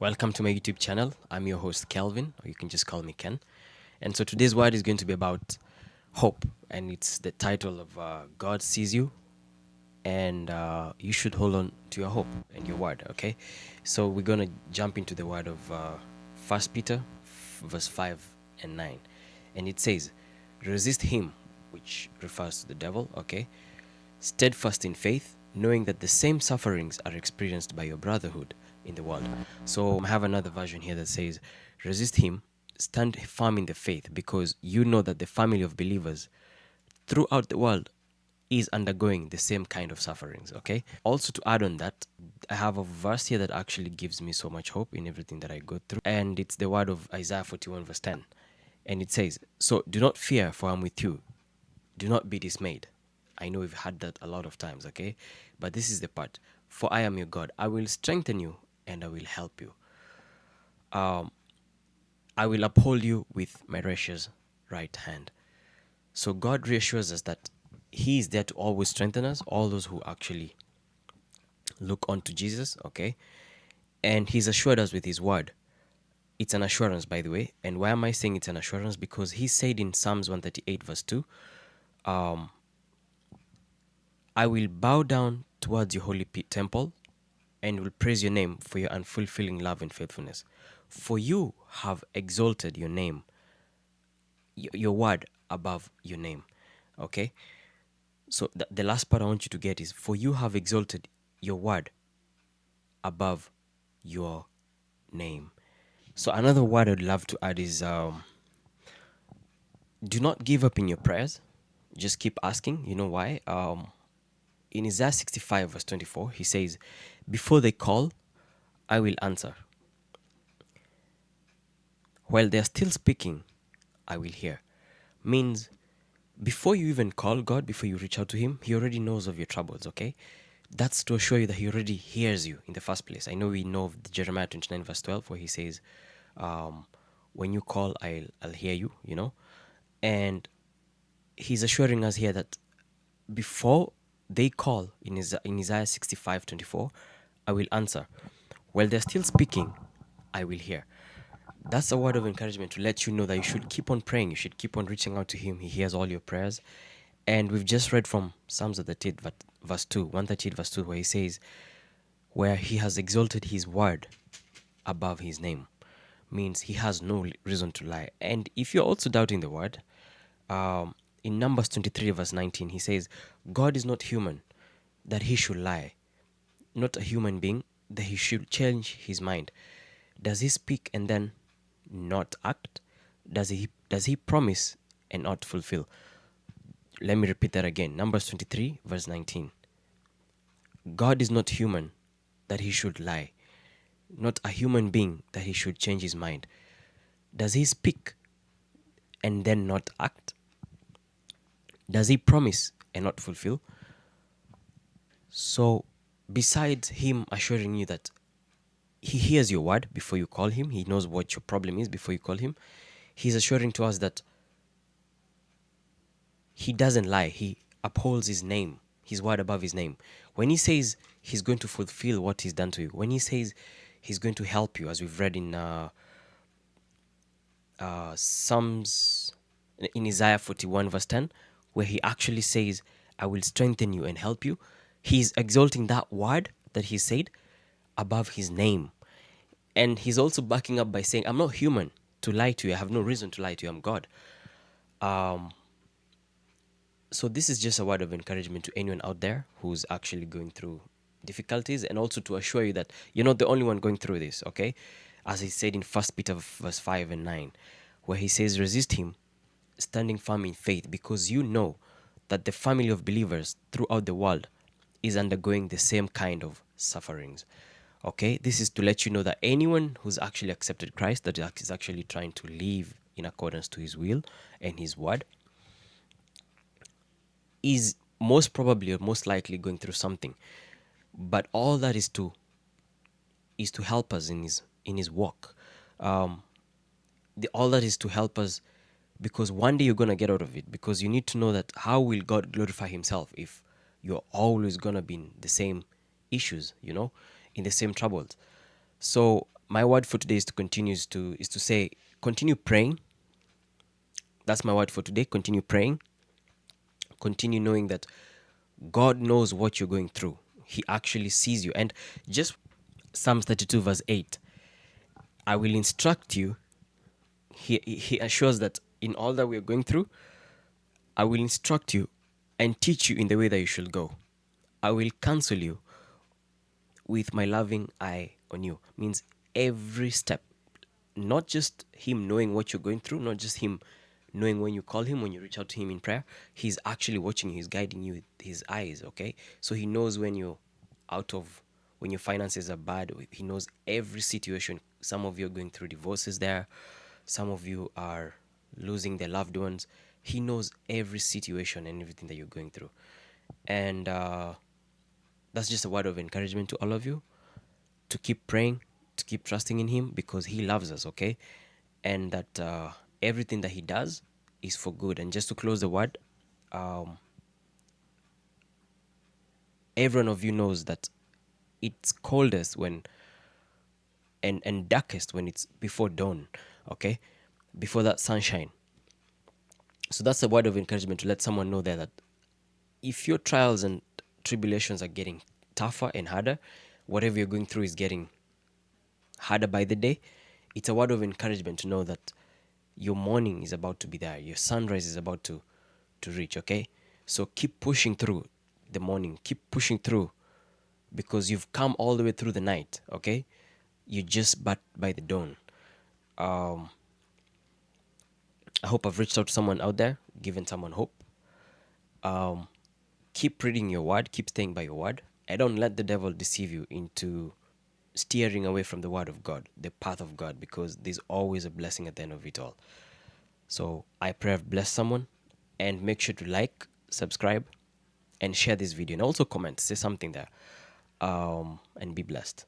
Welcome to my YouTube channel. I'm your host, Kelvin, or you can just call me Ken. And so today's word is going to be about hope, and it's the title of God Sees You, and you should hold on to your hope and your word, okay? So we're going to jump into the word of 1 Peter, verse 5 and 9. And it says, resist him, which refers to the devil, okay? Steadfast in faith, knowing that the same sufferings are experienced by your brotherhood in the world. So I have another version here that says, resist him, stand firm in the faith, because you know that the family of believers throughout the world is undergoing the same kind of sufferings. Okay. Also, to add on that, I have a verse here that actually gives me so much hope in everything that I go through, and it's the word of Isaiah 41, verse 10. And it says, so do not fear, for I'm with you. Do not be dismayed. I know we've had that a lot of times, okay? But this is the part. For I am your God. I will strengthen you and I will help you. I will uphold you with my righteous right hand. So God reassures us that He is there to always strengthen us, all those who actually look onto Jesus, okay? And He's assured us with His word. It's an assurance, by the way. And why am I saying it's an assurance? Because He said in Psalms 138, verse 2, I will bow down towards your holy temple and will praise your name for your unfulfilling love and faithfulness. For you have exalted your name, your word above your name. Okay? So the last part I want you to get is, for you have exalted your word above your name. So another word I'd love to add is do not give up in your prayers. Just keep asking. You know why? In Isaiah 65, verse 24, he says, before they call, I will answer. While they are still speaking, I will hear. Means before you even call God, before you reach out to Him, He already knows of your troubles, okay? That's to assure you that He already hears you in the first place. I know we know of Jeremiah 29, verse 12, where He says, when you call, I'll hear you, you know? And He's assuring us here that before they call in Isaiah 65, 24, I will answer. While they're still speaking, I will hear. That's a word of encouragement to let you know that you should keep on praying. You should keep on reaching out to Him. He hears all your prayers. And we've just read from Psalms 38, verse 2, 138, verse 2, where He says, where He has exalted His word above His name. Means He has no reason to lie. And if you're also doubting the word, in Numbers 23, verse 19, He says, God is not human that He should lie, not a human being that He should change His mind. Does He speak and then not act? Does he promise and not fulfill? Let me repeat that again. Numbers 23, verse 19. God is not human that He should lie, not a human being that He should change His mind. Does He speak and then not act? Does He promise and not fulfill? So besides Him assuring you that He hears your word before you call Him, He knows what your problem is before you call Him, He's assuring to us that He doesn't lie. He upholds His name, His word above His name. When He says He's going to fulfill what He's done to you, when He says He's going to help you, as we've read in Psalms, in Isaiah 41, verse 10, where He actually says, I will strengthen you and help you, He's exalting that word that He said above His name. And He's also backing up by saying, I'm not human to lie to you. I have no reason to lie to you. I'm God. So this is just a word of encouragement to anyone out there who's actually going through difficulties, and also to assure you that you're not the only one going through this, okay? As He said in 1 Peter verse 5 and 9, where He says, resist him, standing firm in faith, because you know that the family of believers throughout the world is undergoing the same kind of sufferings. Okay, this is to let you know that anyone who's actually accepted Christ, that is actually trying to live in accordance to His will and His word, is most probably or most likely going through something. But all that is to help us in his walk. All that is to help us, because one day you're gonna get out of it. Because you need to know that how will God glorify Himself if you're always gonna be in the same issues, in the same troubles. So my word for today is to say, continue praying. That's my word for today. Continue praying. Continue knowing that God knows what you're going through. He actually sees you. And just Psalms 32 verse 8, I will instruct you. He assures that in all that we're going through, I will instruct you and teach you in the way that you should go. I will counsel you with my loving eye on you. Means every step, not just him knowing what you're going through, not just him knowing when you call him, when you reach out to him in prayer. He's actually watching you. He's guiding you with his eyes. Okay, so he knows when you're out of, when your finances are bad. He knows every situation. Some of you are going through divorces there, some of you are losing their loved ones. He knows every situation and everything that you're going through. And that's just a word of encouragement to all of you, to keep praying, to keep trusting in him, because he loves us, okay? And that everything that he does is for good. And just to close the word, every one of you knows that it's coldest when and darkest when it's before dawn, okay? Before that sunshine. So that's a word of encouragement to let someone know there that if your trials and tribulations are getting tougher and harder, whatever you're going through is getting harder by the day, it's a word of encouragement to know that your morning is about to be there, your sunrise is about to reach, okay? So keep pushing through the morning, keep pushing through, because you've come all the way through the night, okay? You just but by the dawn. I hope I've reached out to someone out there, given someone hope. Keep reading your word, keep staying by your word, and don't let the devil deceive you into steering away from the word of God, the path of God, because there's always a blessing at the end of it all. So I pray I've blessed someone, and make sure to like, subscribe, and share this video, and also comment, say something there, and be blessed.